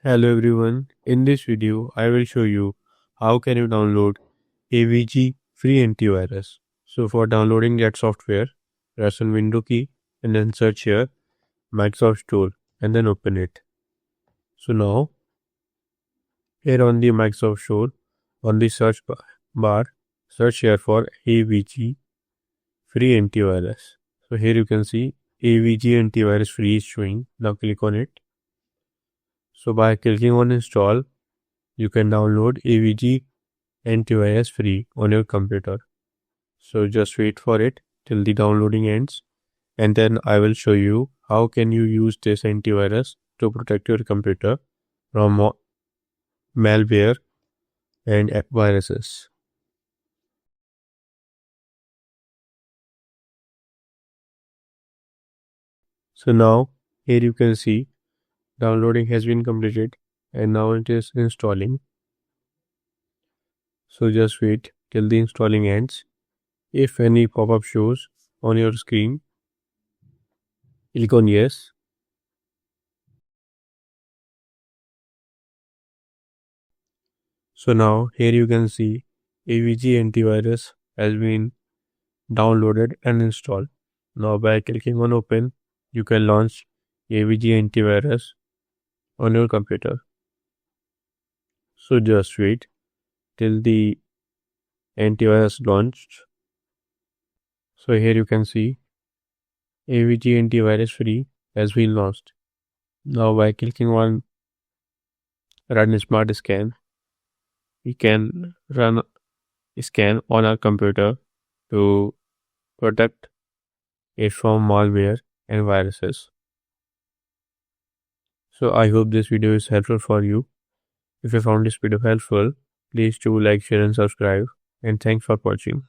Hello everyone, in this video I will show you how can you download AVG Free Antivirus. So for downloading that software, press on Window key and then search here Microsoft Store and then open it. So now here on the Microsoft Store, on the search bar, search here for AVG Free Antivirus. So here you can see AVG Antivirus Free is showing. Now click on it. So by clicking on install, you can download AVG Antivirus free on your computer. So just wait for it till the downloading ends, and then I will show you how can you use this antivirus to protect your computer from malware and viruses. So now here you can see downloading has been completed and now it is installing. So just wait till the installing ends. If any pop-up shows on your screen, click on yes. So now here you can see AVG antivirus has been downloaded and installed. Now by clicking on open, you can launch AVG antivirus on your computer. So just wait till the antivirus launched. So here you can see AVG antivirus free has been launched. Now by clicking on run smart scan, we can run a scan on our computer to protect it from malware and viruses. So I hope this video is helpful for you. If you found this video helpful, please do like, share and subscribe, and thanks for watching.